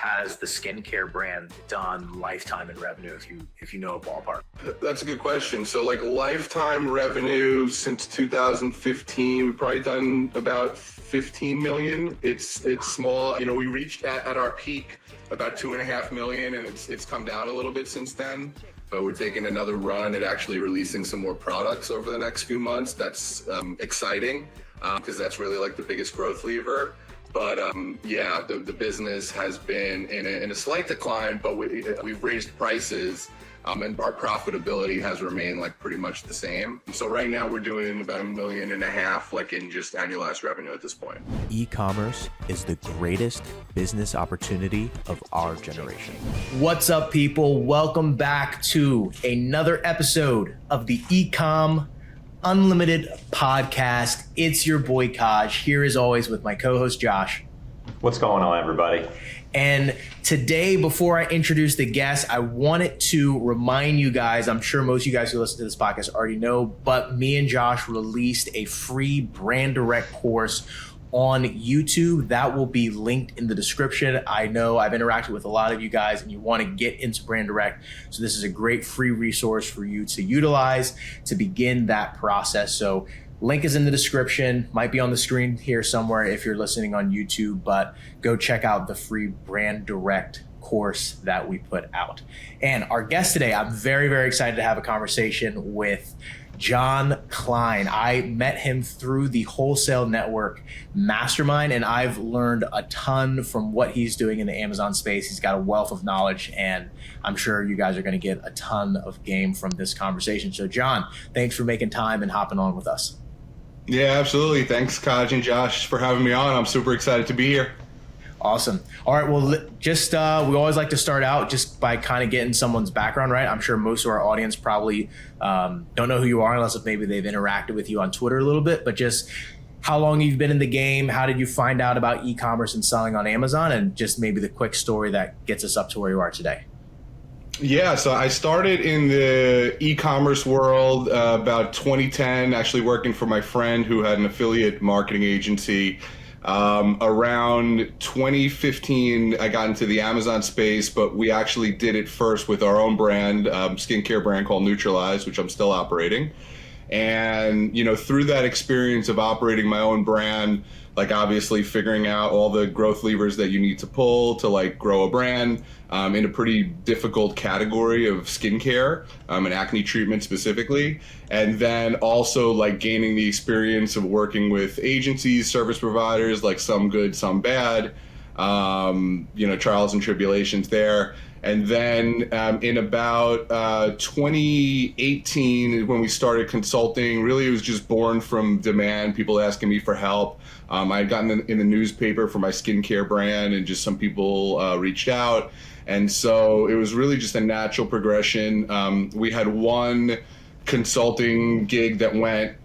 has the skincare brand done lifetime in revenue, if you know a ballpark? That's a good question. So like lifetime revenue since 2015, we've probably done about 15 million. It's small. We reached at our peak about 2.5 million, and it's come down a little bit since then. But we're taking another run at actually releasing some more products over the next few months. That's exciting because that's really like the biggest growth lever. But the business has been in a slight decline, but we've raised prices and our profitability has remained like pretty much the same. So right now we're doing about 1.5 million like in just annualized revenue at this point. E-commerce is the greatest business opportunity of our generation. What's up, people? Welcome back to another episode of the Ecom Unlimited podcast. It's your boy Kaj here as always with my co-host Josh. What's going on, everybody? And today, before I introduce the guest, I wanted to remind you guys, I'm sure most of you guys who listen to this podcast already know, but me and Josh released a free brand direct course on YouTube. That will be linked in the description. I know I've interacted with a lot of you guys and you want to get into brand direct. So this is a great free resource for you to utilize to begin that process. So link is in the description, might be on the screen here somewhere if you're listening on YouTube, but go check out the free brand direct course that we put out. And our guest today, I'm very, very excited to have a conversation with Jon Kline. I met him through the Wholesale Network mastermind, and I've learned a ton from what he's doing in the Amazon space. He's got a wealth of knowledge, and I'm sure you guys are going to get a ton of game from this conversation. So Jon, thanks for making time and hopping on with us. Yeah, absolutely. Thanks, Kaj and Josh, for having me on. I'm super excited to be here. Awesome. All right. Well, just we always like to start out just by kind of getting someone's background, right? I'm sure most of our audience probably don't know who you are unless if maybe they've interacted with you on Twitter a little bit, but just how long you've been in the game, how did you find out about e-commerce and selling on Amazon, and just maybe the quick story that gets us up to where you are today. Yeah, so I started in the e-commerce world about 2010, actually working for my friend who had an affiliate marketing agency. Around 2015, I got into the Amazon space, but we actually did it first with our own brand, skincare brand called Neutralize, which I'm still operating. And, through that experience of operating my own brand, like obviously figuring out all the growth levers that you need to pull to like grow a brand in a pretty difficult category of skincare and acne treatment specifically. And then also like gaining the experience of working with agencies, service providers, like some good, some bad, trials and tribulations there. And then in about 2018 when we started consulting, really it was just born from demand, people asking me for help. I had gotten in the newspaper for my skincare brand and just some people reached out. And so it was really just a natural progression. We had one consulting gig that went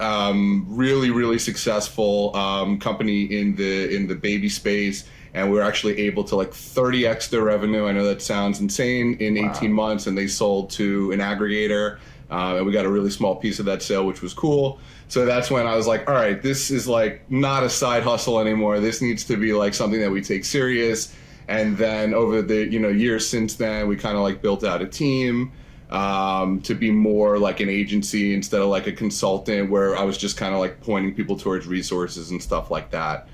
really, really successful company in the baby space. And we were actually able to like 30x their revenue. I know that sounds insane in 18 months, and they sold to an aggregator. And we got a really small piece of that sale, which was cool. So that's when I was like, all right, this is like not a side hustle anymore. This needs to be like something that we take serious. And then over the years since then, we kind of like built out a team to be more like an agency instead of like a consultant, where I was just kind of like pointing people towards resources and stuff like that.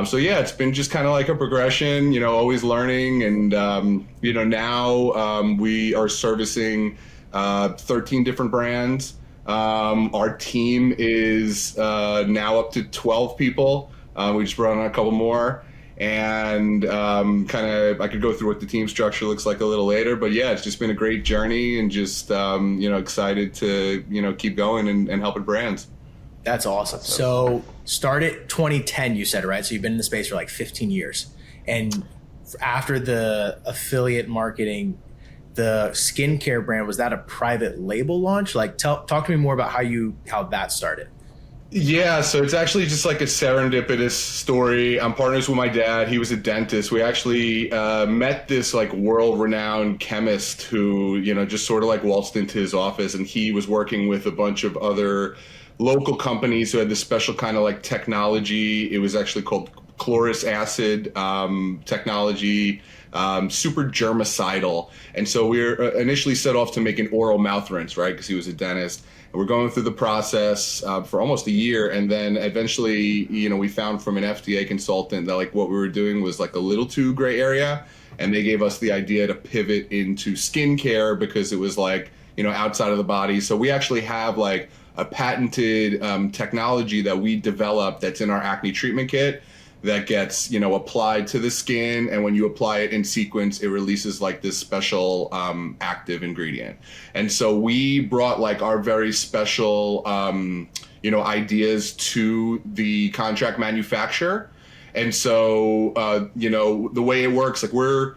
So yeah, it's been just kind of like a progression, always learning. And, now we are servicing 13 different brands. Our team is now up to 12 people. We just brought on a couple more. And I could go through what the team structure looks like a little later. But yeah, it's just been a great journey and just, excited to, keep going and helping brands. That's awesome. So started 2010, you said, right? So you've been in the space for like 15 years. And after the affiliate marketing, the skincare brand, was that a private label launch? Like talk to me more about how that started. Yeah, so it's actually just like a serendipitous story. I'm partners with my dad. He was a dentist. We actually met this like world-renowned chemist who, just sort of like waltzed into his office, and he was working with a bunch of other local companies who had this special kind of like technology. It was actually called chlorous acid technology super germicidal. And so we were initially set off to make an oral mouth rinse, right? Because he was a dentist. And we're going through the process for almost a year. And then eventually, we found from an FDA consultant that like what we were doing was like a little too gray area. And they gave us the idea to pivot into skincare because it was like, outside of the body. So we actually have like a patented technology that we developed that's in our acne treatment kit that gets, applied to the skin. And when you apply it in sequence, it releases like this special active ingredient. And so we brought like our very special, ideas to the contract manufacturer. And so, the way it works, like we're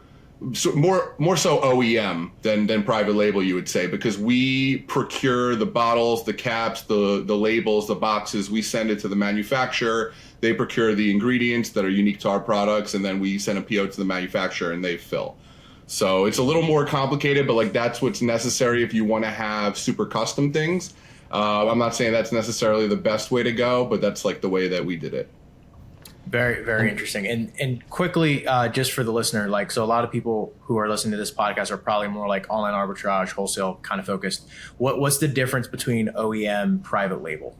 more so OEM than private label, you would say, because we procure the bottles, the caps, the labels, the boxes. We send it to the manufacturer. They procure the ingredients that are unique to our products, and then we send a PO to the manufacturer and they fill. So it's a little more complicated, but like that's what's necessary if you want to have super custom things. I'm not saying that's necessarily the best way to go, but that's like the way that we did it. Very, very interesting. And quickly, just for the listener, like, so a lot of people who are listening to this podcast are probably more like online arbitrage, wholesale kind of focused. What's the difference between OEM, private label?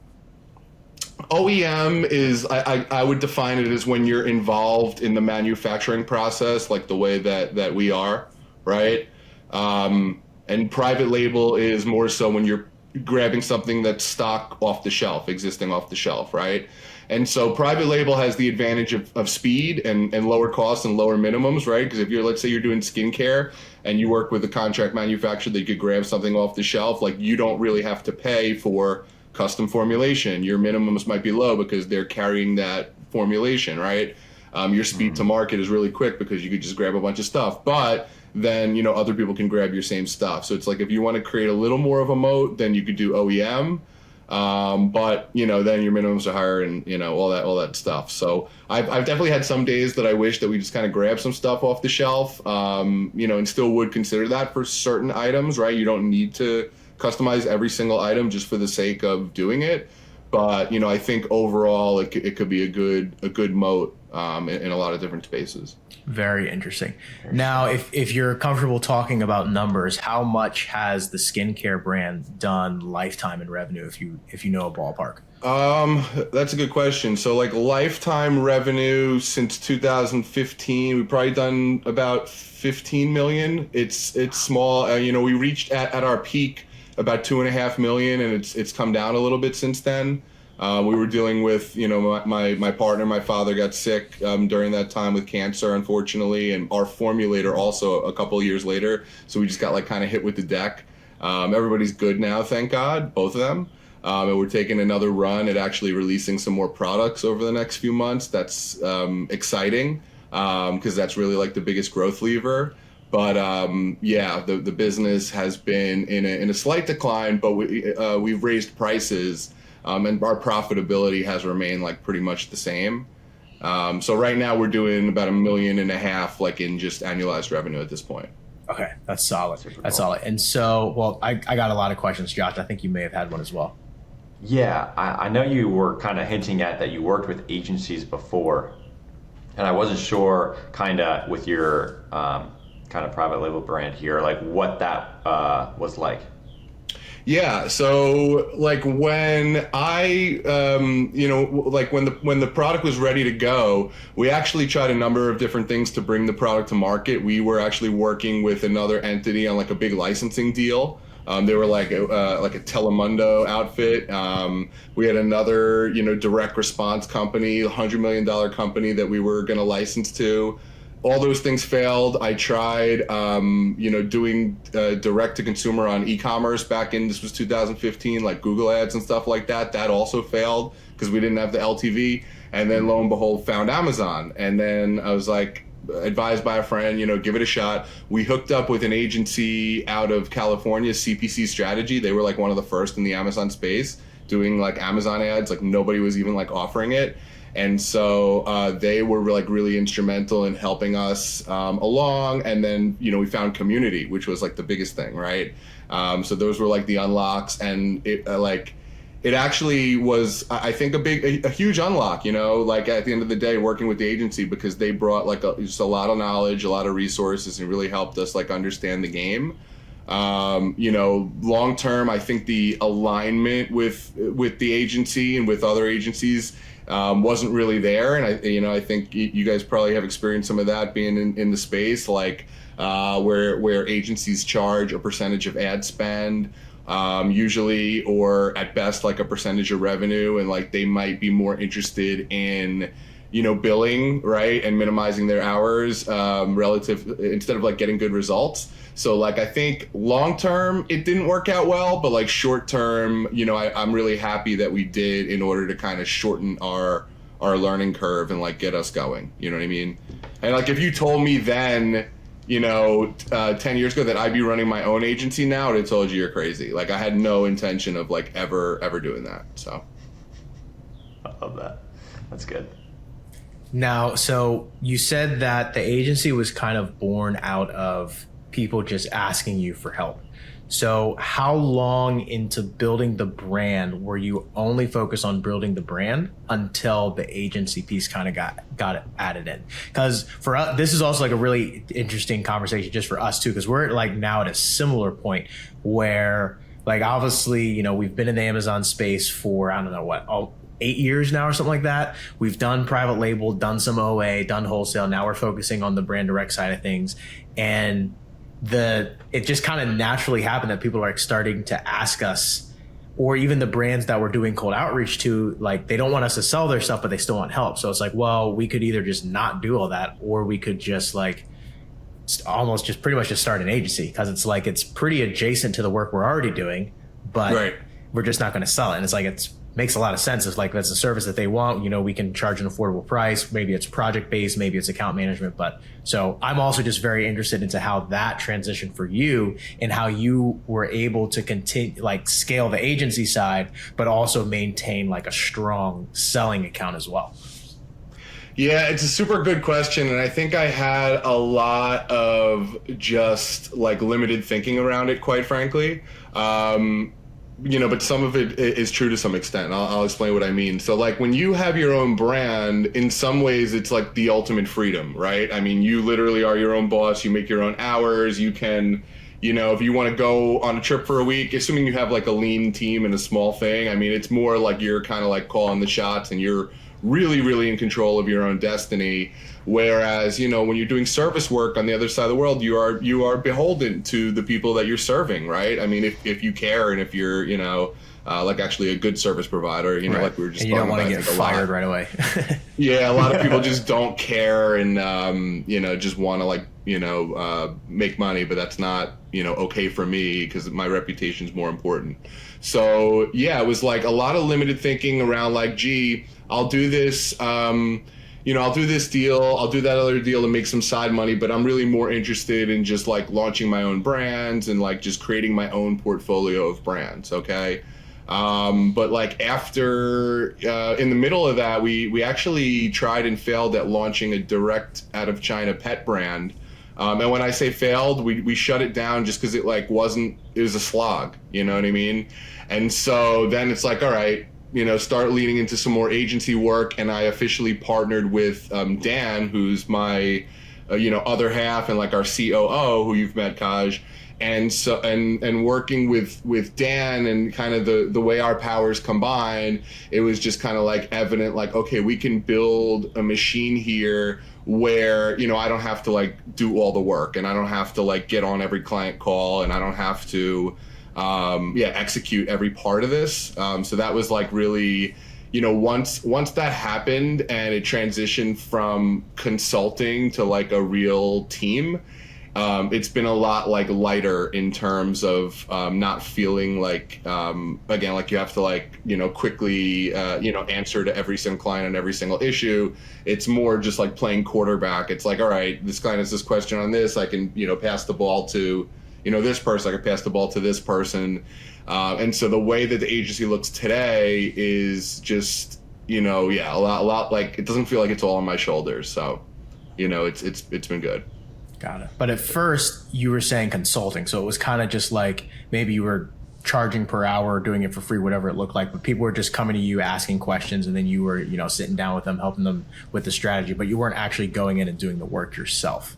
OEM is, I would define it as when you're involved in the manufacturing process, like the way that we are, right? And private label is more so when you're grabbing something that's stock off the shelf, existing off the shelf, right? And so private label has the advantage of speed and lower costs and lower minimums, right? Because if let's say you're doing skincare and you work with a contract manufacturer that you could grab something off the shelf, like you don't really have to pay for custom formulation. Your minimums might be low because they're carrying that formulation, right? Your speed to market is really quick because you could just grab a bunch of stuff. But then, other people can grab your same stuff. So it's like if you want to create a little more of a moat, then you could do OEM. But then your minimums are higher and all that stuff. So I've definitely had some days that I wish that we just kind of grab some stuff off the shelf, and still would consider that for certain items, right? You don't need to customize every single item just for the sake of doing it. But I think overall it could be a good moat in a lot of different spaces. Very interesting. Now, if you're comfortable talking about numbers, how much has the skincare brand done lifetime in revenue, if you know a ballpark? That's a good question. So like lifetime revenue since 2015, we've probably done about 15 million. It's small. We reached at our peak about 2.5 million, and it's come down a little bit since then. We were dealing with, my partner, my father got sick during that time with cancer, unfortunately, and our formulator also a couple of years later. So we just got like kind of hit with the deck. Everybody's good now, thank God, both of them. And we're taking another run at actually releasing some more products over the next few months. That's exciting because that's really like the biggest growth lever. But the business has been in a slight decline, but we've raised prices. And our profitability has remained like pretty much the same. So right now we're doing about $1.5 million like in just annualized revenue at this point. Okay, that's solid. That's solid. And so, well, I got a lot of questions, Josh. I think you may have had one as well. Yeah, I know you were kind of hinting at that you worked with agencies before, and I wasn't sure kind of with your kind of private label brand here, like what that was like. Yeah, so like when I, like when the product was ready to go, we actually tried a number of different things to bring the product to market. We were actually working with another entity on like a big licensing deal. They were like a Telemundo outfit. We had another, direct response company, $100 million company that we were going to license to. All those things failed. I tried, doing direct to consumer on Ecommerce back in, this was 2015, like Google ads and stuff like that. That also failed because we didn't have the LTV. And then lo and behold, found Amazon. And then I was like, advised by a friend, give it a shot. We hooked up with an agency out of California, CPC Strategy. They were like one of the first in the Amazon space doing like Amazon ads. Like nobody was even like offering it. And so they were like really instrumental in helping us along. And then, we found community, which was like the biggest thing, right? So those were like the unlocks. And it it actually was, I think, a huge unlock, like at the end of the day, working with the agency, because they brought like just a lot of knowledge, a lot of resources, and really helped us like understand the game. Long term, I think the alignment with the agency and with other agencies wasn't really there. And I think you guys probably have experienced some of that being in the space, like where agencies charge a percentage of ad spend, usually, or at best like a percentage of revenue, and like they might be more interested in billing, right, and minimizing their hours relative, instead of like getting good results. So like I think long term it didn't work out well, but like short term, I'm really happy that we did, in order to kind of shorten our learning curve and like get us going. You know what I mean? And like if you told me then, 10 years ago that I'd be running my own agency now, I'd have told you you're crazy. Like I had no intention of like ever doing that. So I love that. That's good. Now, so you said that the agency was kind of born out of people just asking you for help. So how long into building the brand were you only focused on building the brand until the agency piece kind of got added in? Because for us, this is also like a really interesting conversation just for us too, because we're like now at a similar point where like obviously, we've been in the Amazon space for, I don't know what, 8 years now or something like that. We've done private label, done some OA, done wholesale. Now we're focusing on the brand direct side of things. And it just kind of naturally happened that people are like starting to ask us, or even the brands that we're doing cold outreach to, like they don't want us to sell their stuff, but they still want help. So it's like, well, we could either just not do all that, or we could just like almost just pretty much just start an agency, because it's like it's pretty adjacent to the work we're already doing, but right. We're just not going to sell it. And it's like makes a lot of sense. It's like that's a service that they want. We can charge an affordable price. Maybe it's project based, maybe it's account management. But so I'm also just very interested into how that transitioned for you and how you were able to continue like scale the agency side, but also maintain like a strong selling account as well. Yeah, it's a super good question. And I think I had a lot of just like limited thinking around it, quite frankly. But some of it is true to some extent. I'll explain what I mean. So like when you have your own brand, in some ways it's like the ultimate freedom, right? I mean, you literally are your own boss. You make your own hours. You can, if you want to go on a trip for a week, assuming you have like a lean team and a small thing, I mean, it's more like you're kind of like calling the shots and you're really, really in control of your own destiny. Whereas, when you're doing service work on the other side of the world, you are beholden to the people that you're serving, right? I mean, if you care and if you're, like actually a good service provider, right. Like we were just and you talking don't want about, to get fired right away. Yeah, a lot of people just don't care and, just want to like, make money, but that's not, okay for me because my reputation is more important. So yeah, it was like a lot of limited thinking around like, gee, I'll do this, I'll do this deal, I'll do that other deal to make some side money, but I'm really more interested in just like launching my own brands and like just creating my own portfolio of brands, okay? But like after, in the middle of that, we actually tried and failed at launching a direct out of China pet brand. And when I say failed, we shut it down just because it was a slog, you know what I mean? And so then it's like, all right, start leaning into some more agency work. And I officially partnered with Dan, who's my, other half and like our COO, who you've met, Kaj. And so, and working with Dan and kind of the way our powers combine, it was just kind of like evident, like, okay, we can build a machine here where, I don't have to like do all the work and I don't have to like get on every client call and I don't have to, execute every part of this. So that was like really, once that happened and it transitioned from consulting to like a real team, it's been a lot like lighter in terms of not feeling like, again, like you have to like, quickly, answer to every single client on every single issue. It's more just like playing quarterback. It's like, all right, this client has this question on this. I can, pass the ball to, this person. I can pass the ball to this person. And so the way that the agency looks today is just, a lot like, it doesn't feel like it's all on my shoulders. So, it's been good. Got it. But at first you were saying consulting. So it was kind of just like maybe you were charging per hour, doing it for free, whatever it looked like, but people were just coming to you asking questions, and then you were, sitting down with them, helping them with the strategy, but you weren't actually going in and doing the work yourself.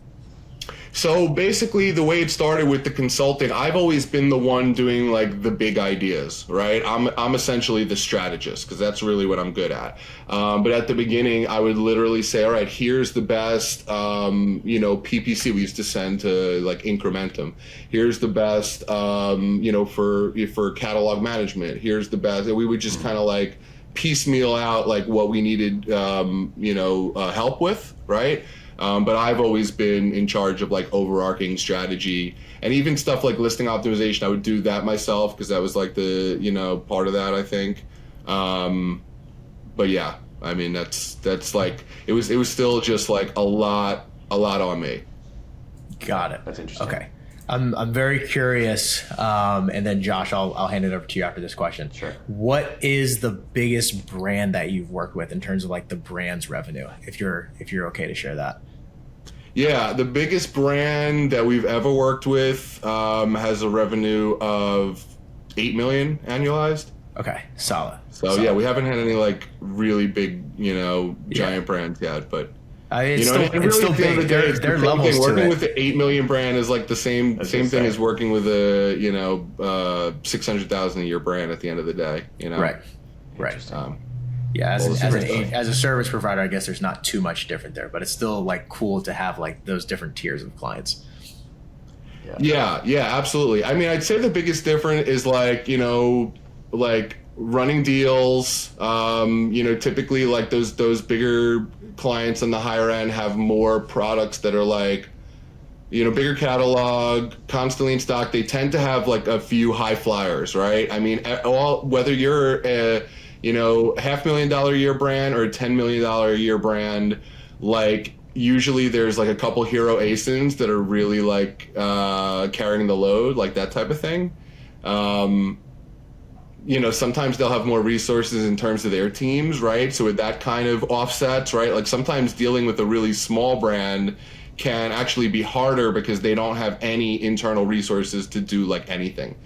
So basically the way it started with the consulting, I've always been the one doing like the big ideas, right? I'm essentially the strategist because that's really what I'm good at. But at the beginning, I would literally say, all right, here's the best, PPC we used to send to like Incrementum. Here's the best, for catalog management. Here's the best. And we would just kind of like piecemeal out like what we needed, help with, right? But I've always been in charge of like overarching strategy, and even stuff like listing optimization. I would do that myself because that was like the, part of that, I think. But yeah, I mean, that's like, it was still just like a lot on me. Got it. That's interesting. Okay. I'm very curious, and then Josh, I'll hand it over to you after this question. Sure. What is the biggest brand that you've worked with in terms of like the brand's revenue, if you're okay to share that? Yeah, the biggest brand that we've ever worked with has a revenue of 8 million annualized. Okay, solid. So solid. yeah, we haven't had any like really big, giant brands yet, but it's still big. There are levels to working it. with the 8 million brand is like the same thing as working with a 600,000 a year brand at the end of the day. Right. Yeah, as a service provider, I guess there's not too much different there, but it's still like cool to have like those different tiers of clients. Yeah, absolutely. I mean, I'd say the biggest difference is like, like running deals. Typically like those bigger clients on the higher end have more products that are like, bigger catalog, constantly in stock. They tend to have like a few high flyers, right? I mean, whether you're a $500,000 a year brand or a $10 million a year brand, like usually there's like a couple hero ASINs that are really like carrying the load, like that type of thing. Sometimes they'll have more resources in terms of their teams, right? So with that kind of offsets, right? Like sometimes dealing with a really small brand can actually be harder because they don't have any internal resources to do like anything,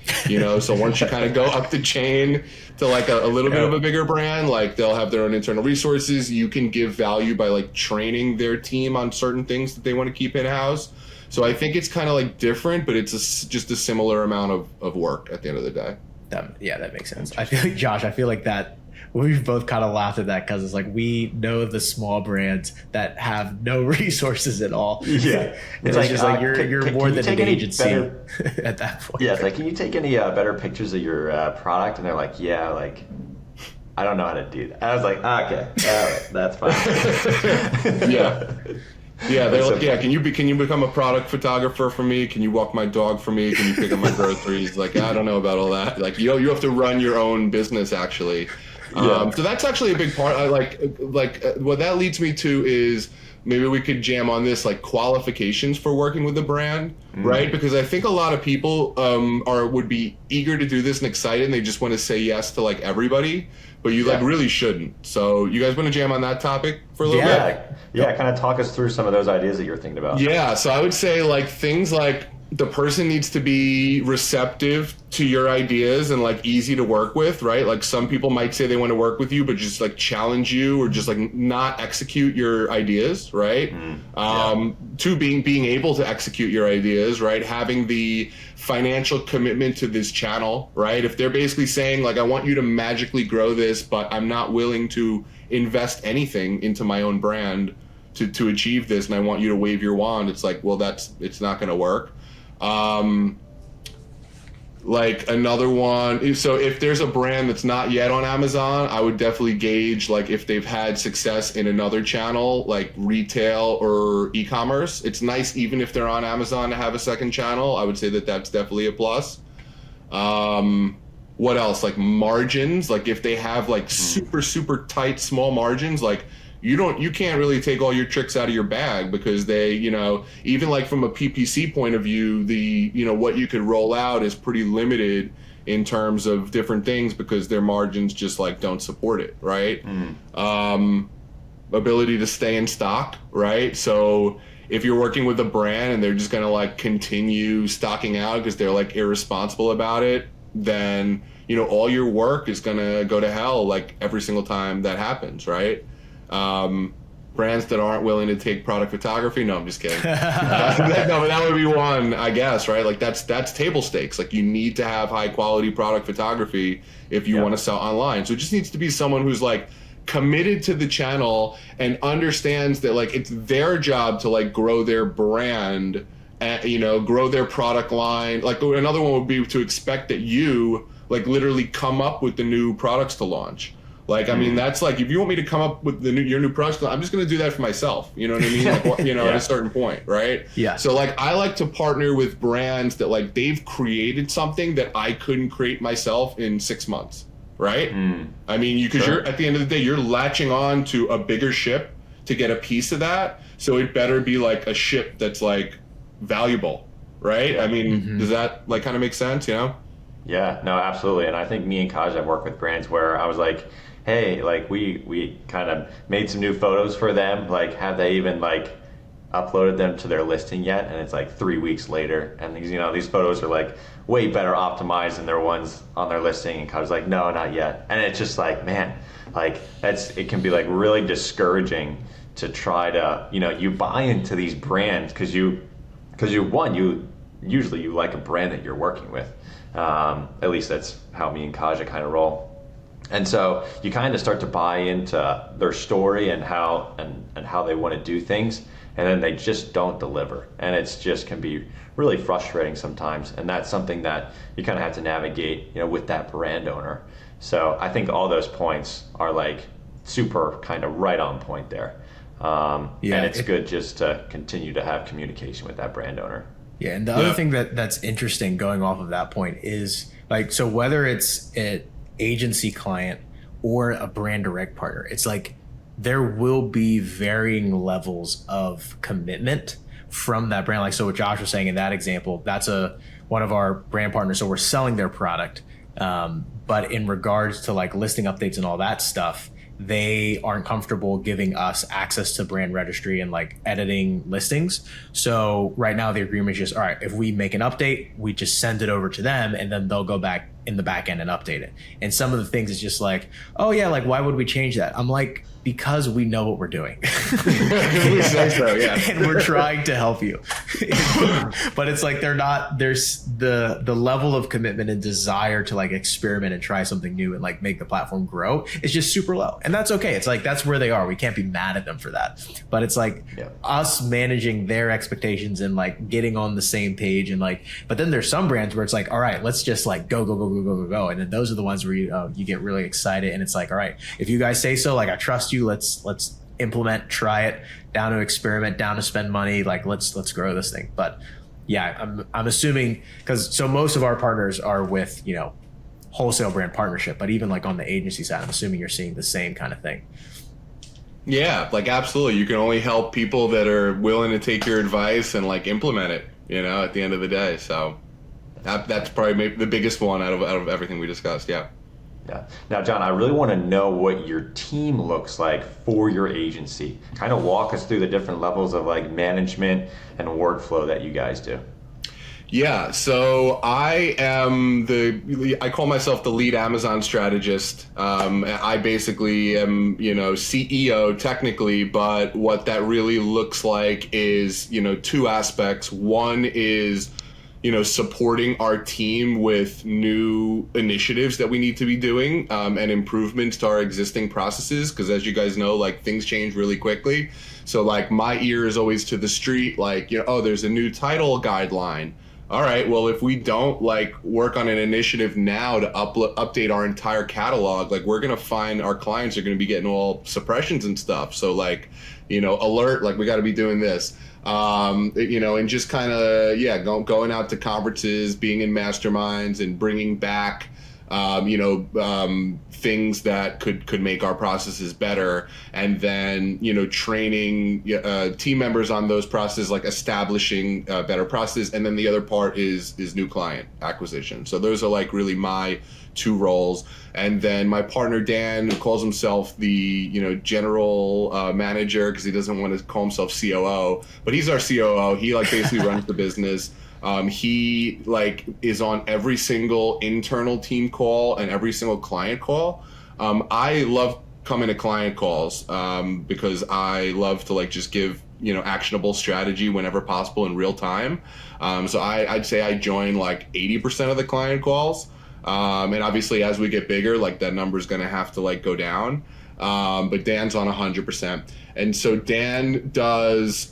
So once you kind of go up the chain to like a little bit of a bigger brand, like they'll have their own internal resources. You can give value by like training their team on certain things that they want to keep in-house. So I think it's kind of like different, but it's just a similar amount of work at the end of the day. That makes sense. I feel like, Josh, that we've both kind of laughed at that because it's like we know the small brands that have no resources at all. Yeah, it's like just like you're more than an agency at that point. Yeah, it's like, can you take any better pictures of your product? And they're like, yeah, like I don't know how to do that. I was like, okay, all right, that's fine. Yeah, they're like, can you become a product photographer for me? Can you walk my dog for me? Can you pick up my groceries? Like, I don't know about all that. Like, you have to run your own business actually. So that's actually a big part. I like what that leads me to is maybe we could jam on this, like qualifications for working with a brand, right? Because I think a lot of people would be eager to do this and excited, and they just want to say yes to like everybody, but you like really shouldn't. So you guys want to jam on that topic for a little bit? Yeah, kind of talk us through some of those ideas that you're thinking about. Yeah, so I would say like things like the person needs to be receptive to your ideas and like easy to work with, right? Like some people might say they want to work with you, but just like challenge you or just like not execute your ideas, right? Two, being able to execute your ideas, right? Having the financial commitment to this channel, right? If they're basically saying like, I want you to magically grow this, but I'm not willing to invest anything into my own brand to achieve this, and I want you to wave your wand, it's like, well, it's not going to work. Like another one, so if there's a brand that's not yet on Amazon, I would definitely gauge like if they've had success in another channel like retail or e-commerce. It's nice even if they're on Amazon to have a second channel. I would say that that's definitely a plus. What else? Like margins, like if they have like super tight small margins, like you can't really take all your tricks out of your bag because they, even like from a PPC point of view, the, what you could roll out is pretty limited in terms of different things because their margins just like don't support it, right? Ability to stay in stock, right? So if you're working with a brand and they're just going to like continue stocking out because they're like irresponsible about it, then, you know, all your work is going to go to hell like every single time that happens, right? Brands that aren't willing to take product photography. No, I'm just kidding. No, but that would be one, I guess, right? Like that's table stakes. Like you need to have high quality product photography if you want to sell online. So it just needs to be someone who's like committed to the channel and understands that like it's their job to like grow their brand and, you know, grow their product line. Like another one would be to expect that you like literally come up with the new products to launch. Like, I mean, that's like, if you want me to come up with your new products, I'm just going to do that for myself. You know what I mean? Like, you know, at a certain point, right? Yeah. So like, I like to partner with brands that like they've created something that I couldn't create myself in 6 months, right? I mean, because you're at the end of the day, you're latching on to a bigger ship to get a piece of that. So it better be like a ship that's like valuable, right? I mean, does that like kind of make sense? You know? Yeah, no, absolutely. And I think me and Kaj have worked with brands where I was like, hey, like we kind of made some new photos for them. Like, have they even like uploaded them to their listing yet? And it's like 3 weeks later. And these, you know, these photos are like way better optimized than their ones on their listing. And Kaj's like, no, not yet. And it's just like, man, like it can be like really discouraging to try to, you know, you buy into these brands because you usually like a brand that you're working with. At least that's how me and Kaja kind of roll. And so you kind of start to buy into their story and how they want to do things, and then they just don't deliver. And it's just can be really frustrating sometimes. And that's something that you kind of have to navigate, you know, with that brand owner. So I think all those points are like super kind of right on point there. And it's good just to continue to have communication with that brand owner. Yeah, and the other thing that's interesting going off of that point is like, so whether it's an agency client or a brand direct partner, it's like there will be varying levels of commitment from that brand. Like, so what Josh was saying in that example, that's one of our brand partners. So we're selling their product. But in regards to like listing updates and all that stuff, they aren't comfortable giving us access to brand registry and like editing listings. So right now the agreement is just, all right, if we make an update, we just send it over to them and then they'll go back in the back end and update it. And some of the things is just like, oh yeah, like why would we change that? I'm like, because we know what we're doing. We say so, yeah. And we're trying to help you. But it's like there's the level of commitment and desire to like experiment and try something new and like make the platform grow is just super low. And that's okay. It's like that's where they are. We can't be mad at them for that. But it's like us managing their expectations and like getting on the same page and like, but then there's some brands where it's like, all right, let's just like go. And then those are the ones where you get really excited and it's like, all right, if you guys say so, like I trust you, let's implement, try it, down to experiment, down to spend money, like let's grow this thing. But yeah, I'm assuming, because so most of our partners are with, you know, wholesale brand partnership, but even like on the agency side, I'm assuming you're seeing the same kind of thing. Yeah, like absolutely. You can only help people that are willing to take your advice and like implement it, you know, at the end of the day. So that's probably maybe the biggest one out of everything we discussed. Yeah. Yeah. Now, John, I really want to know what your team looks like for your agency. Kind of walk us through the different levels of like management and workflow that you guys do. Yeah, so I call myself the lead Amazon strategist. I basically am, you know, CEO technically, but what that really looks like is, you know, two aspects. One is, you know, supporting our team with new initiatives that we need to be doing and improvements to our existing processes. Because as you guys know, like things change really quickly. So like my ear is always to the street, like, you know, oh, there's a new title guideline. All right, well, if we don't like work on an initiative now to update our entire catalog, like we're going to find our clients are going to be getting all suppressions and stuff. So like, you know, alert, like we got to be doing this. You know, and just kind of, going out to conferences, being in masterminds and bringing back, things that could make our processes better, and then training team members on those processes, like establishing better processes, and then the other part is new client acquisition. So those are like really my two roles. And then my partner Dan, who calls himself the general manager, because he doesn't want to call himself COO, but he's our COO. He like basically runs the business. He like is on every single internal team call and every single client call. I love coming to client calls because I love to like just give actionable strategy whenever possible in real time. So I'd say I join like 80% of the client calls. And obviously as we get bigger, like that number is going to have to like go down. But Dan's on 100%. And so Dan does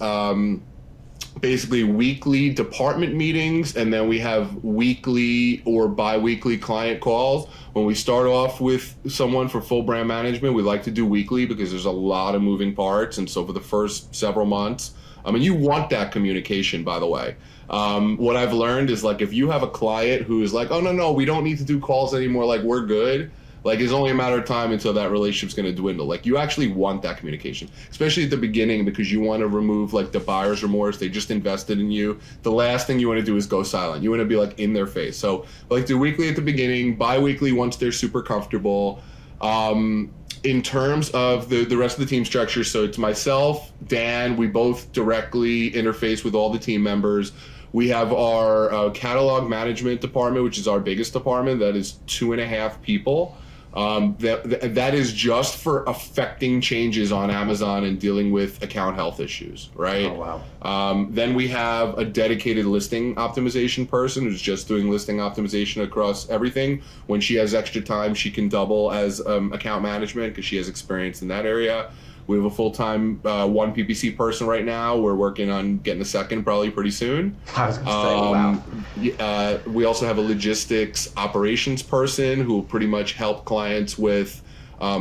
basically weekly department meetings, and then we have weekly or bi-weekly client calls. When we start off with someone for full brand management, we like to do weekly because there's a lot of moving parts. And so for the first several months, you want that communication, by the way. What I've learned is like, if you have a client who is like, oh, no, we don't need to do calls anymore, like we're good, like it's only a matter of time until that relationship's going to dwindle. Like you actually want that communication, especially at the beginning, because you want to remove like the buyer's remorse. They just invested in you. The last thing you want to do is go silent. You want to be like in their face. So like do weekly at the beginning, bi-weekly once they're super comfortable. In terms of the rest of the team structure, so it's myself, Dan, we both directly interface with all the team members. We have our catalog management department, which is our biggest department. That is 2.5 people. That is just for affecting changes on Amazon and dealing with account health issues, right? Oh, wow. Then we have a dedicated listing optimization person who's just doing listing optimization across everything. When she has extra time, she can double as account management because she has experience in that area. We have a full-time one PPC person right now. We're working on getting a second probably pretty soon. I was going to say, wow. We also have a logistics operations person who will pretty much help clients with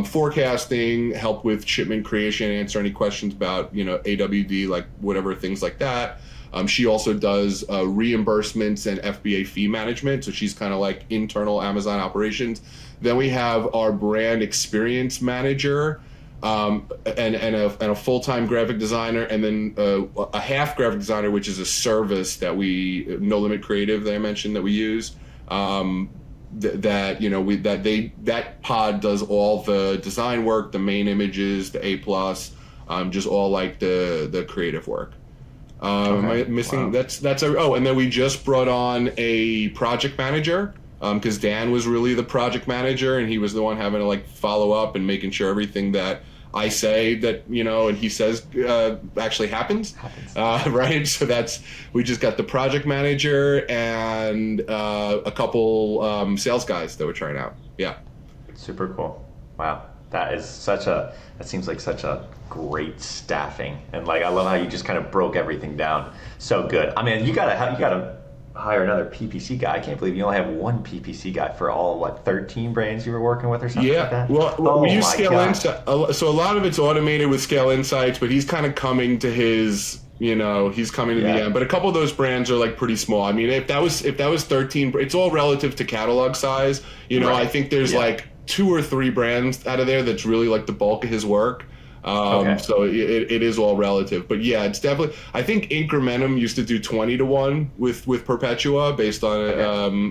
forecasting, help with shipment creation, answer any questions about AWD, like whatever, things like that. She also does reimbursements and FBA fee management, so she's kind of like internal Amazon operations. Then we have our brand experience manager, and a full-time graphic designer, and then a half graphic designer, which is a service that we No Limit Creative that I mentioned that we use. That pod does all the design work, the main images, the A+, just all like the creative work. Am I missing? Wow. And then we just brought on a project manager. Because Dan was really the project manager, and he was the one having to like follow up and making sure everything that I say that and he says actually happens. Right? So we just got the project manager and a couple sales guys that we're trying out. Yeah. Super cool. Wow. That seems like such a great staffing, and like I love how you just kind of broke everything down so good. I mean, you gotta hire another PPC guy. I can't believe you only have one PPC guy for all 13 brands you were working with or something like that. Well, we use Scale Insights. So a lot of it's automated with Scale Insights, but he's kind of coming to his, he's coming to the end. But a couple of those brands are like pretty small. I mean, if that was 13, it's all relative to catalog size. Right. I think there's like 2 or 3 brands out of there that's really like the bulk of his work. So it is all relative, but yeah, it's definitely, I think Incrementum used to do 20-to-1 with Perpetua based on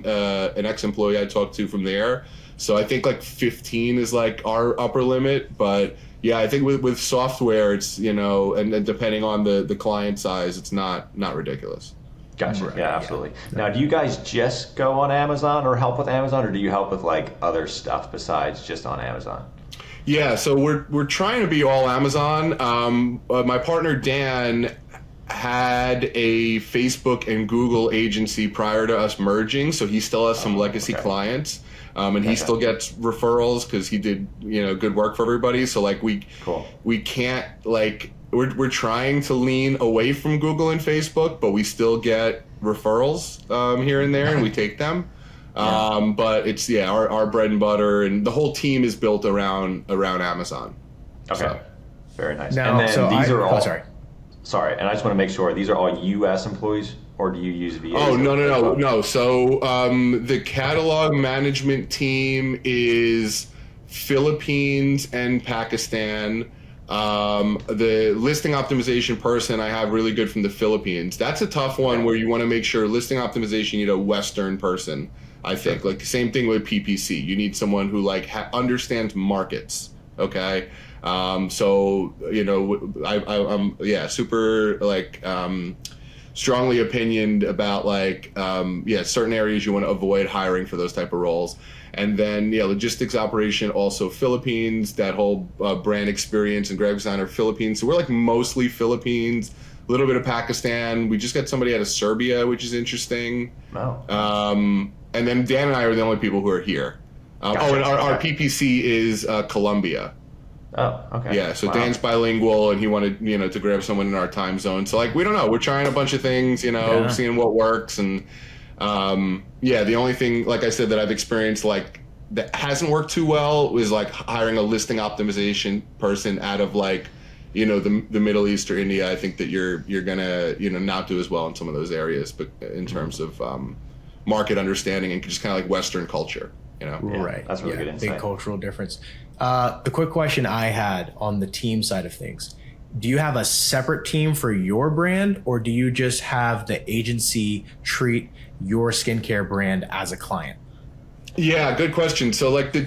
an ex-employee I talked to from there. So I think like 15 is like our upper limit, but yeah, I think with software, it's, and then depending on the client size, it's not ridiculous. Gotcha. Right. Yeah, absolutely. Yeah. Now, do you guys just go on Amazon or help with Amazon, or do you help with like other stuff besides just on Amazon? Yeah, so we're trying to be all Amazon. My partner Dan had a Facebook and Google agency prior to us merging, so he still has some legacy clients, and he still gets referrals because he did good work for everybody. So like we can't like we're trying to lean away from Google and Facebook, but we still get referrals here and there, and we take them. But it's our bread and butter, and the whole team is built around Amazon. Okay, so. Very nice. Now, and then these are all. Sorry, and I just want to make sure these are all U.S. employees or do you use VAs? Oh, no. So the catalog management team is Philippines and Pakistan. The listing optimization person I have really good from the Philippines. That's a tough one where you want to make sure listing optimization, you need a Western person, I think. Like the same thing with PPC. You need someone who like understands markets. Okay. So, you know, I'm super like, strongly opinioned about like, certain areas you want to avoid hiring for those type of roles. And then, logistics operation, also Philippines, that whole brand experience and graphic designer Philippines. So we're like mostly Philippines, a little bit of Pakistan. We just got somebody out of Serbia, which is interesting. Wow. And then Dan and I are the only people who are here. Gotcha. And our PPC is Colombia. Oh, okay. Yeah, so Wow. Dan's bilingual, and he wanted, to grab someone in our time zone. So, like, we don't know. We're trying a bunch of things, seeing what works. And, the only thing, like I said, that I've experienced, like, that hasn't worked too well was, like, hiring a listing optimization person out of, like, the Middle East or India. I think that you're going to, not do as well in some of those areas, but in terms of market understanding and just kind of like Western culture. Right. That's really good insight. Big cultural difference. The quick question I had on the team side of things, do you have a separate team for your brand, or do you just have the agency treat your skincare brand as a client? Yeah, good question. So like the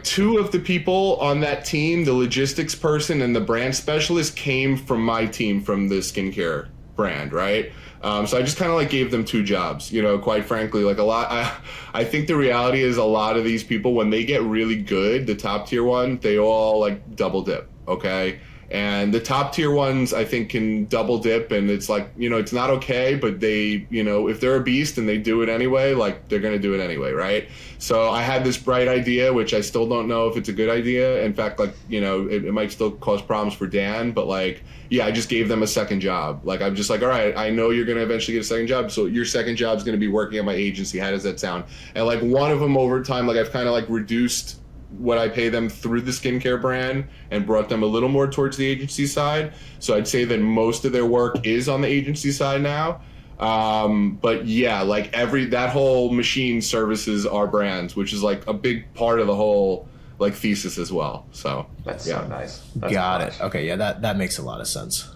two of the people on that team, the logistics person and the brand specialist, came from my team from the skincare brand, right? So I just kind of like gave them two jobs, quite frankly. Like I think the reality is a lot of these people, when they get really good, the top tier one, they all like double dip, okay? And the top tier ones, I think, can double dip, and it's like, it's not okay, but they, if they're a beast and they do it anyway, like they're going to do it anyway, right? So I had this bright idea, which I still don't know if it's a good idea. In fact, like, it might still cause problems for Dan, but like, I just gave them a second job. Like, I'm just like, all right, I know you're going to eventually get a second job. So your second job is going to be working at my agency. How does that sound? And like one of them over time, like I've kind of like reduced what I pay them through the skincare brand and brought them a little more towards the agency side. So I'd say that most of their work is on the agency side now. But yeah, like that whole machine services our brands, which is like a big part of the whole like thesis as well. So that's yeah. so nice. That's Got nice. it. Okay. Yeah, that makes a lot of sense.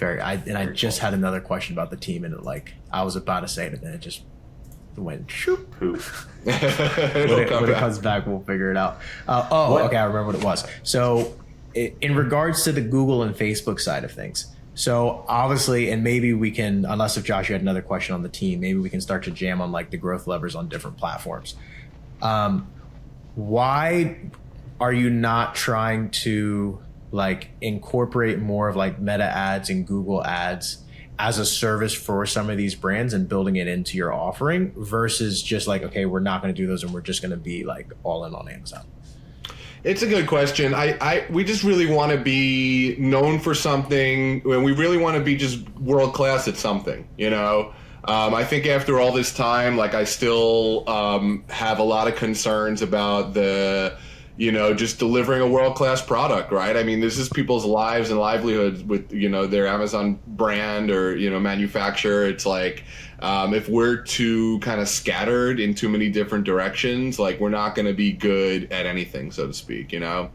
I just had another question about the team, and I was about to say it, and then it just went shoop. Poof. When it comes back, we'll figure it out. Okay, I remember what it was. So in regards to the Google and Facebook side of things, so obviously, and maybe we can, unless if Josh, you had another question on the team, maybe we can start to jam on like the growth levers on different platforms. Why are you not trying to like incorporate more of like Meta ads and Google ads as a service for some of these brands and building it into your offering versus just like, okay, we're not going to do those and we're just going to be like all in on Amazon? It's a good question. We just really want to be known for something, and we really want to be just world class at something, I think after all this time, like I still have a lot of concerns about the just delivering a world-class product, right? I mean, this is people's lives and livelihoods with, their Amazon brand or, manufacturer. It's like, if we're too kind of scattered in too many different directions, like we're not going to be good at anything, so to speak, So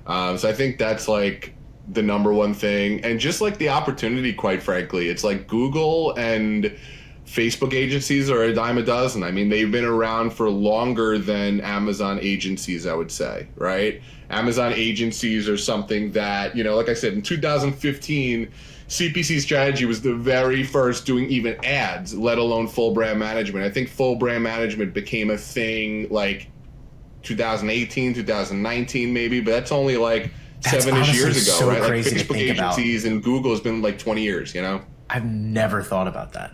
I think that's like the number one thing. And just like the opportunity, quite frankly, it's like Google and Facebook agencies are a dime a dozen. I mean, they've been around for longer than Amazon agencies, I would say, right? Amazon agencies are something that, like I said, in 2015, CPC strategy was the very first doing even ads, let alone full brand management. I think full brand management became a thing like 2018, 2019 maybe, but that's only like seven-ish years ago, so right? Like crazy to Facebook think about. agencies and Google has been like 20 years, I've never thought about that.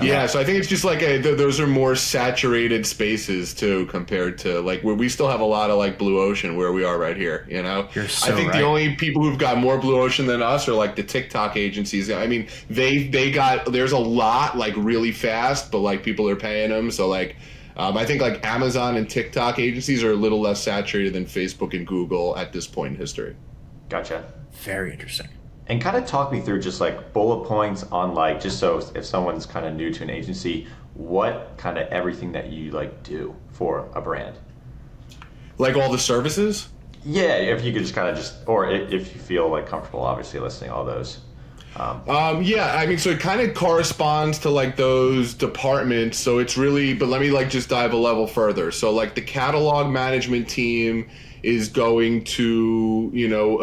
Yeah, so I think it's just like those are more saturated spaces too, compared to like where we still have a lot of like blue ocean where we are right here. You're so I think right. the only people who've got more blue ocean than us are like the TikTok agencies. I mean, there's a lot like really fast, but like people are paying them. So like, I think like Amazon and TikTok agencies are a little less saturated than Facebook and Google at this point in history. Gotcha. Very interesting. And kind of talk me through just like bullet points on like, just so if someone's kind of new to an agency, what kind of everything that you like do for a brand. Like all the services? Yeah, if you could just kind of or if you feel like comfortable, obviously listing all those. Yeah, I mean, so it kind of corresponds to like those departments. So it's really, but let me like just dive a level further. So like the catalog management team is going to, you know,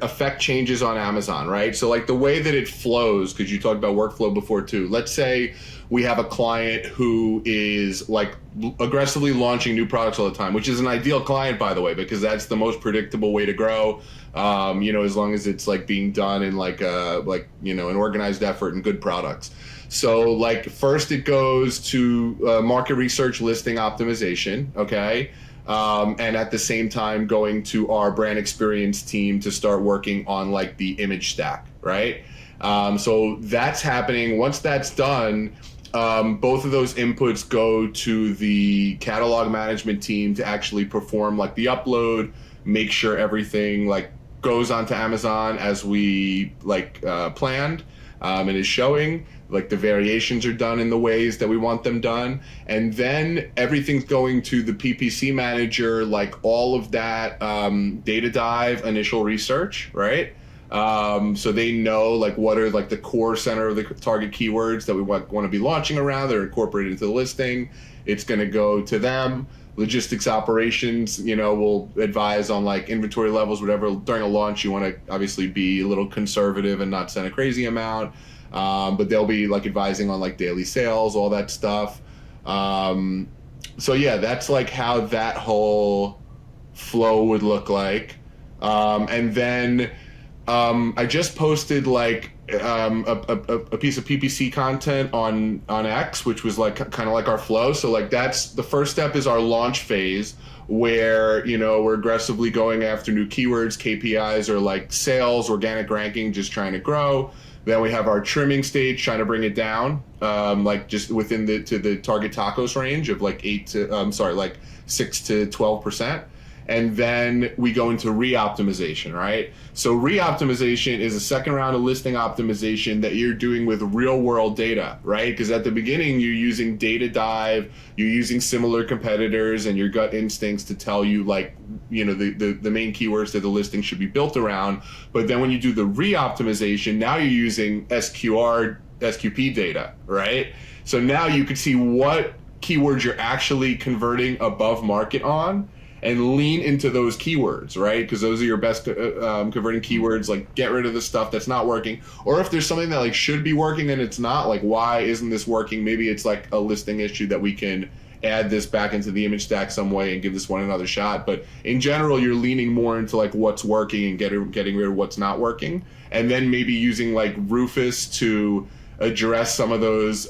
affect changes on Amazon, right? So like the way that it flows, because you talked about workflow before too. Let's say we have a client who is like aggressively launching new products all the time, which is an ideal client, by the way, because that's the most predictable way to grow. You know, as long as it's like being done in like you know, an organized effort and good products. So like first it goes to market research, listing optimization, okay? And at the same time going to our brand experience team to start working on like the image stack, right? So that's happening. Once that's done, both of those inputs go to the catalog management team to actually perform like the upload, make sure everything like goes onto Amazon as we like planned, and is showing. Like the variations are done in the ways that we want them done. And then everything's going to the PPC manager, like all of that data dive, initial research, right? So they know like what are like the core center of the target keywords that we want to be launching around. They're incorporated into the listing. It's going to go to them. Logistics operations, you know, will advise on like inventory levels, whatever. During a launch, you want to obviously be a little conservative and not send a crazy amount. But they'll be like advising on like daily sales, all that stuff. So yeah, that's like how that whole flow would look like. And then I just posted like a piece of PPC content on X, which was like kind of like our flow. So like that's the first step is our launch phase, where, you know, we're aggressively going after new keywords. KPIs are like sales, organic ranking, just trying to grow. Then we have our trimming stage, trying to bring it down, like just within the target tacos range of like 6 to 12%. And then we go into re-optimization, right? So re-optimization is a second round of listing optimization that you're doing with real world data, right? Because at the beginning you're using data dive, you're using similar competitors and your gut instincts to tell you like, you know, the main keywords that the listing should be built around. But then when you do the re-optimization, now you're using SQP data, right? So now you can see what keywords you're actually converting above market on, and lean into those keywords, right? Because those are your best converting keywords. Like get rid of the stuff that's not working. Or if there's something that like should be working and it's not, like why isn't this working? Maybe it's like a listing issue that we can add this back into the image stack some way and give this one another shot. But in general, you're leaning more into like what's working and getting rid of what's not working. And then maybe using like Rufus to address some of those,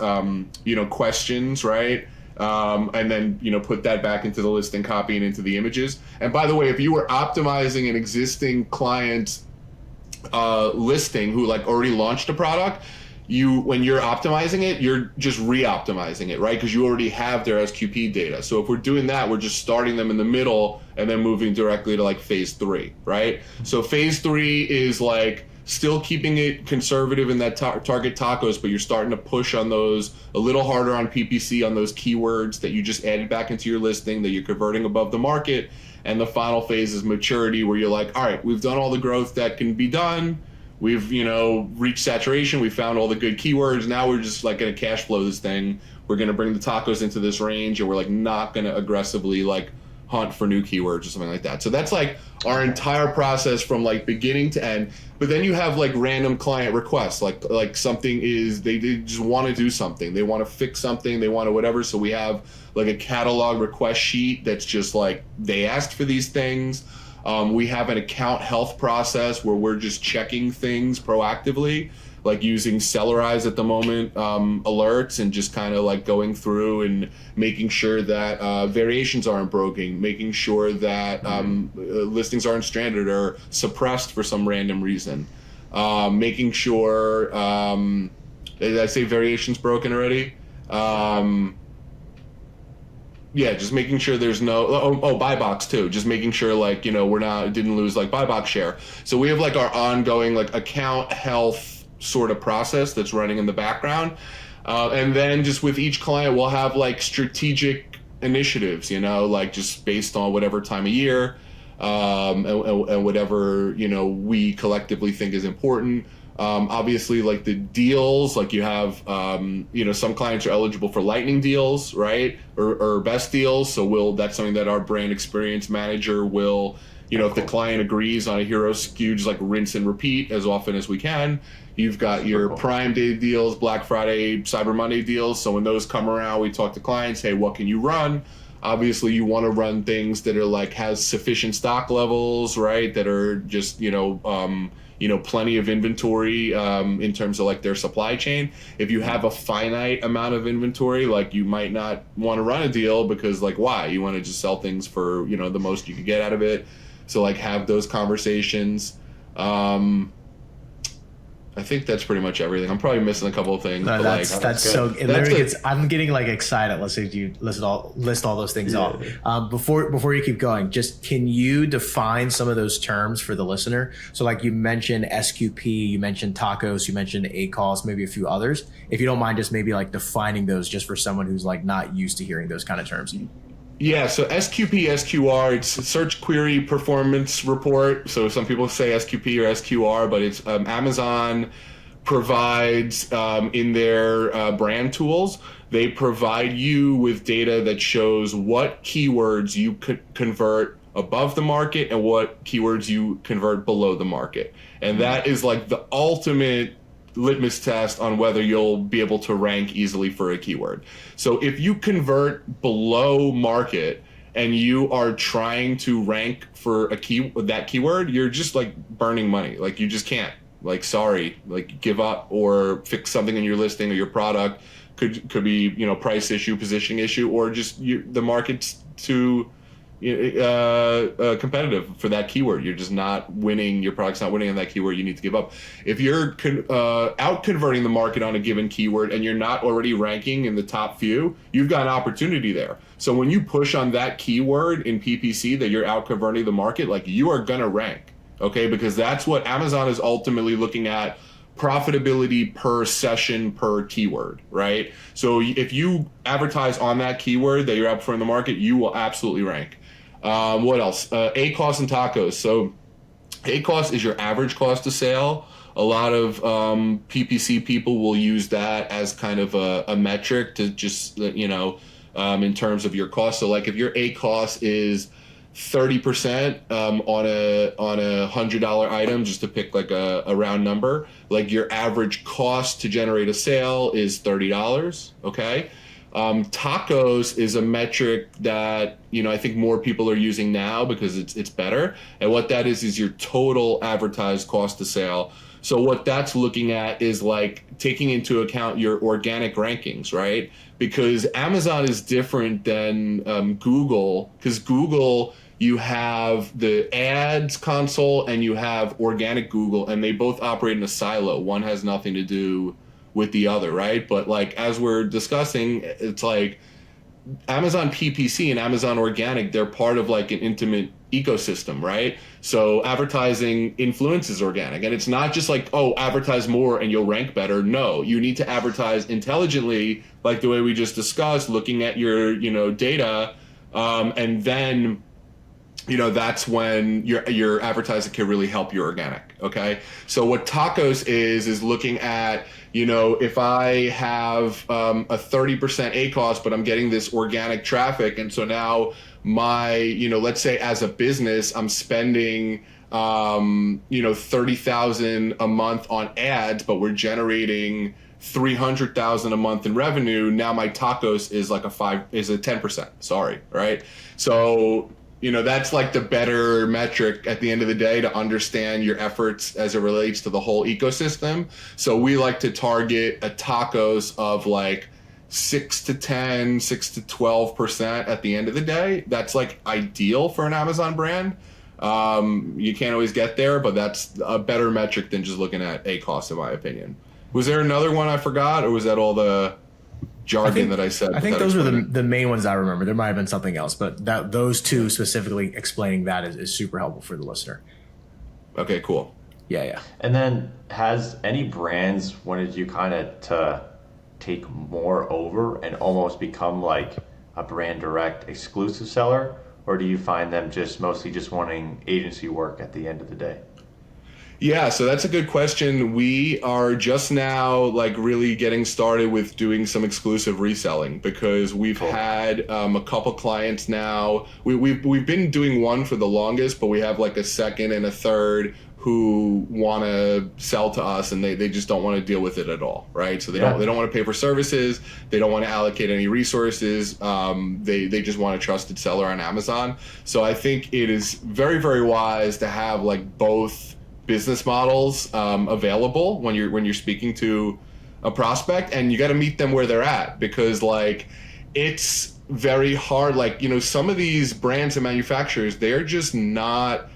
you know, questions, right? And then, you know, put that back into the listing copy and into the images. And by the way, if you were optimizing an existing client listing who like already launched a product, when you're optimizing it, you're just re-optimizing it, right? Because you already have their SQP data. So if we're doing that, we're just starting them in the middle and then moving directly to like phase 3, right? So phase 3 is like still keeping it conservative in that target tacos, but you're starting to push on those a little harder on PPC on those keywords that you just added back into your listing that you're converting above the market. And the final phase is maturity, where you're like, all right, we've done all the growth that can be done. We've, you know, reached saturation. We found all the good keywords. Now we're just like going to cash flow this thing. We're going to bring the tacos into this range, and we're like not going to aggressively like hunt for new keywords or something like that. So that's like our entire process from like beginning to end. But then you have like random client requests, like something is they just want to do something, they want to fix something, they want to whatever. So we have like a catalog request sheet that's just like they asked for these things. We have an account health process where we're just checking things proactively, like using Sellerize at the moment, alerts, and just kind of like going through and making sure that variations aren't broken, making sure that listings aren't stranded or suppressed for some random reason, making sure, did I say variations broken already? just making sure there's no buy box too. Just making sure like, didn't lose like buy box share. So we have like our ongoing like account health sort of process that's running in the background. And then just with each client, we'll have like strategic initiatives, like just based on whatever time of year, and whatever, we collectively think is important. Obviously, like the deals, like you have, some clients are eligible for lightning deals, right? Or best deals. So that's something that our brand experience manager will, if the client agrees on a hero SKU, just like rinse and repeat as often as we can. You've got your Prime Day deals, Black Friday, Cyber Monday deals. So when those come around, we talk to clients, hey, what can you run? Obviously, you want to run things that are like has sufficient stock levels, right? That are just, plenty of inventory in terms of like their supply chain. If you have a finite amount of inventory, like you might not want to run a deal because like why? You want to just sell things for, the most you could get out of it. So like have those conversations. I think that's pretty much everything. I'm probably missing a couple of things. No, but that's so. It literally gets. I'm getting like excited listening to you list all those things off. Before you keep going, just can you define some of those terms for the listener? So like you mentioned SQP, you mentioned tacos, you mentioned ACOS, maybe a few others. If you don't mind, just maybe like defining those just for someone who's like not used to hearing those kind of terms. Yeah, so SQP, SQR, it's Search Query Performance Report. So some people say SQP or SQR, but it's Amazon provides in their brand tools, they provide you with data that shows what keywords you could convert above the market and what keywords you convert below the market. And that is like the ultimate litmus test on whether you'll be able to rank easily for a keyword. So if you convert below market and you are trying to rank for that keyword, you're just like burning money. Like you just can't. Like sorry, like give up or fix something in your listing or your product. Could be price issue, positioning issue, or just the market's too competitive for that keyword. You're just not winning. Your product's not winning on that keyword. You need to give up. If you're out converting the market on a given keyword and you're not already ranking in the top few, you've got an opportunity there. So when you push on that keyword in PPC that you're out converting the market, like you are gonna rank, okay? Because that's what Amazon is ultimately looking at. Profitability per session per keyword, right? So if you advertise on that keyword that you're outperforming the market, you will absolutely rank. What else? ACOS and tacos. So ACOS is your average cost of sale. A lot of PPC people will use that as kind of a metric to just, in terms of your cost. So like if your ACOS is 30% on a $100 item, just to pick like a round number, like your average cost to generate a sale is $30. Okay. Tacos is a metric that, I think more people are using now because it's better. And what that is your total advertised cost to sale. So what that's looking at is like taking into account your organic rankings, right? Because Amazon is different than Google, because Google, you have the ads console and you have organic Google, and they both operate in a silo. One has nothing to do with the other, right? But like as we're discussing, it's like Amazon PPC and Amazon Organic, they're part of like an intimate ecosystem, right? So advertising influences organic, and it's not just like, oh, advertise more and you'll rank better. No, you need to advertise intelligently, like the way we just discussed, looking at your data, and then that's when your advertising can really help your organic. Okay. So what tacos is looking at, if I have a 30% ACOS, but I'm getting this organic traffic. And so now my, let's say as a business, I'm spending, 30,000 a month on ads, but we're generating 300,000 a month in revenue. Now my tacos is like a 10%. Sorry. Right. So, that's like the better metric at the end of the day to understand your efforts as it relates to the whole ecosystem. So we like to target a tacos of like 6 to 10, 6 to 12% at the end of the day. That's like ideal for an Amazon brand. You can't always get there, but that's a better metric than just looking at ACOS, in my opinion. Was there another one I forgot, or was that all the jargon that I said. I think those were the main ones I remember. There might have been something else, but those two specifically explaining that is super helpful for the listener. Okay, cool. Yeah. And then has any brands wanted you kind of to take more over and almost become like a brand direct exclusive seller? Or do you find them just mostly just wanting agency work at the end of the day? Yeah, so that's a good question. We are just now like really getting started with doing some exclusive reselling because we've had a couple clients now. We've been doing one for the longest, but we have like a second and a third who want to sell to us and they just don't want to deal with it at all, right? So they don't want to pay for services, they don't want to allocate any resources. They just want a trusted seller on Amazon. So I think it is very, very wise to have like both business models available when you're speaking to a prospect, and you got to meet them where they're at, because like it's very hard. Like, you know, some of these brands and manufacturers, they're just not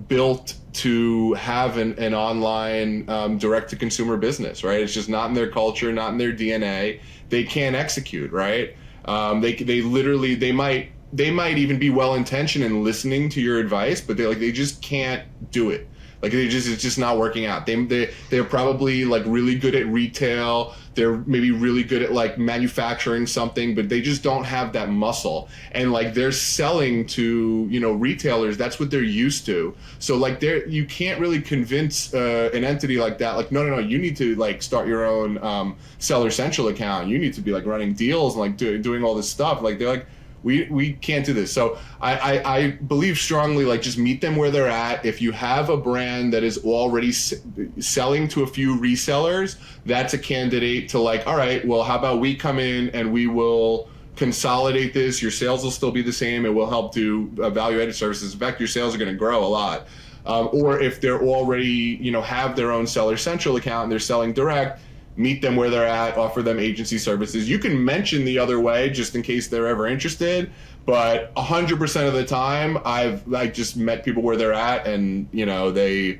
built to have an online direct to consumer business, right? It's just not in their culture, not in their DNA. They can't execute, right? They might even be well intentioned in listening to your advice, but they just can't do it. Like it's just not working out. They're probably like really good at retail. They're maybe really good at like manufacturing something, but they just don't have that muscle. And like they're selling to, you know, retailers. That's what they're used to. So like you can't really convince an entity like that. Like no, you need to like start your own Seller Central account. You need to be like running deals and like doing all this stuff. Like they're like, we can't do this. So I believe strongly, like just meet them where they're at. If you have a brand that is already selling to a few resellers, that's a candidate to like, all right, well, how about we come in and we will consolidate this. Your sales will still be the same. It will help do value-added services. In fact, your sales are going to grow a lot. Or if they're already, you know, have their own Seller Central account and they're selling direct, meet them where they're at, offer them agency services. You can mention the other way just in case they're ever interested, but 100% of the time I've like just met people where they're at, and you know that's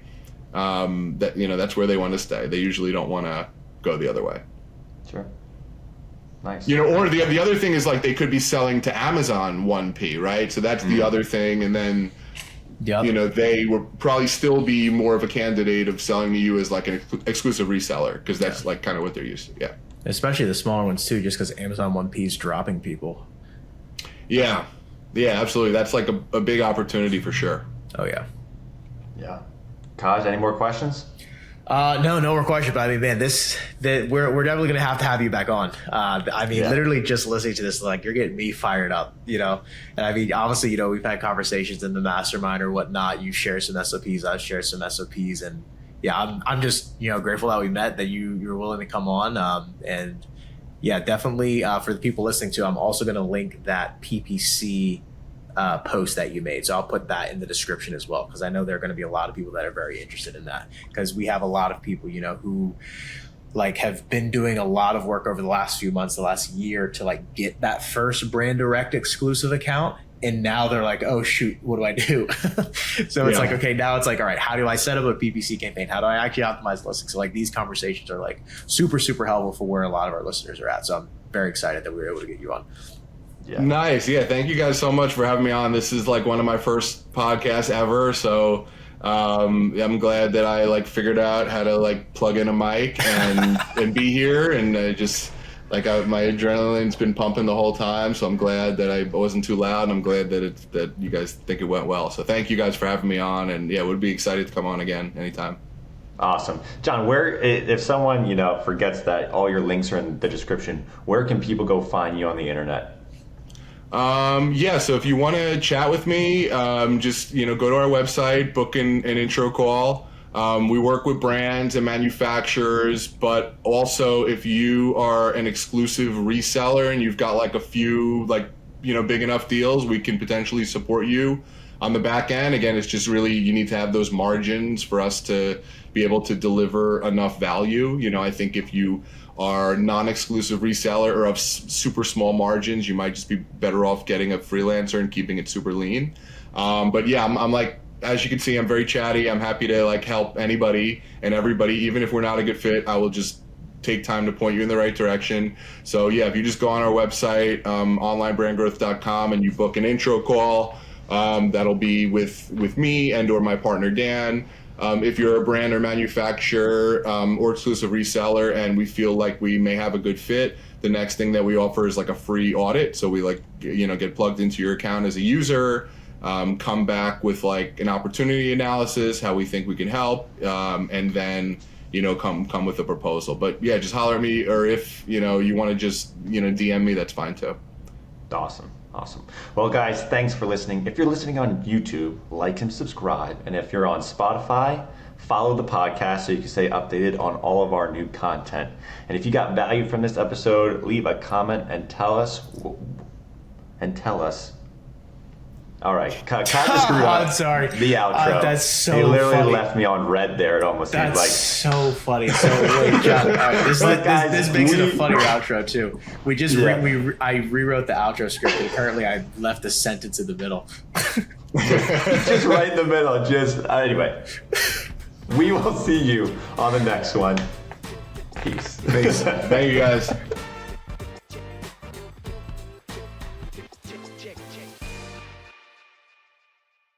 where they want to stay. They usually don't want to go the other way. Sure. Nice. You know, or the other thing is like they could be selling to Amazon 1P, right? So that's the other thing, and then you know, they would probably still be more of a candidate of selling to you as like an exclusive reseller, because that's like kind of what they're used to. Yeah. Especially the smaller ones too, just because Amazon 1P is dropping people. Yeah, absolutely. That's like a big opportunity for sure. Oh yeah. Yeah. Kaj, any more questions? No more questions. But I mean, man, we're definitely gonna have you back on. I mean, literally just listening to this, like you're getting me fired up, you know. And I mean, obviously, you know, we've had conversations in the mastermind or whatnot. You share some SOPs, I've shared some SOPs, and yeah, I'm just, you know, grateful that we met, that you're willing to come on, and yeah, definitely for the people listening to, I'm also gonna link that PPC post that you made. So I'll put that in the description as well, because I know there are going to be a lot of people that are very interested in that, because we have a lot of people, you know, who like have been doing a lot of work over the last few months, the last year, to like get that first brand direct exclusive account. And now they're like, oh shoot, what do I do? So it's like, okay, now it's like, all right, how do I set up a PPC campaign? How do I actually optimize listings? So like these conversations are like super, super helpful for where a lot of our listeners are at. So I'm very excited that we were able to get you on. Yeah. Nice. Yeah. Thank you guys so much for having me on. This is like one of my first podcasts ever. So I'm glad that I like figured out how to like plug in a mic and be here. And just like my adrenaline's been pumping the whole time. So I'm glad that I wasn't too loud. And I'm glad that you guys think it went well. So thank you guys for having me on. And yeah, would be excited to come on again anytime. Awesome. Jon, where, if someone, you know, forgets that all your links are in the description, where can people go find you on the internet? So if you want to chat with me, just, you know, go to our website, book an intro call. We work with brands and manufacturers, but also if you are an exclusive reseller and you've got like a few, like, you know, big enough deals, we can potentially support you on the back end. Again, it's just really, you need to have those margins for us to be able to deliver enough value. You know, I think if you are non-exclusive reseller or of super small margins, you might just be better off getting a freelancer and keeping it super lean. But yeah, I'm like, as you can see, I'm very chatty. I'm happy to like help anybody and everybody. Even if we're not a good fit, I will just take time to point you in the right direction. So yeah, if you just go on our website, onlinebrandgrowth.com, and you book an intro call, that'll be with me and or my partner Dan. If you're a brand or manufacturer or exclusive reseller and we feel like we may have a good fit, the next thing that we offer is like a free audit. So we get plugged into your account as a user, come back with like an opportunity analysis, how we think we can help, and then come with a proposal. But yeah, just holler at me, or if you want to just DM me, that's fine too. Awesome. Well, guys, thanks for listening. If you're listening on YouTube, like and subscribe. And if you're on Spotify, follow the podcast so you can stay updated on all of our new content. And if you got value from this episode, leave a comment and tell us. All right, kind of screwed up. I'm sorry. The outro. That's so He literally funny. left me on red there. It almost seemed That's like. so funny. So wait, John, all right, this makes it a funnier outro too. We just I rewrote the outro script, and apparently I left a sentence in the middle. Just right in the middle. Anyway, we will see you on the next one. Peace. Thanks. Thank you guys.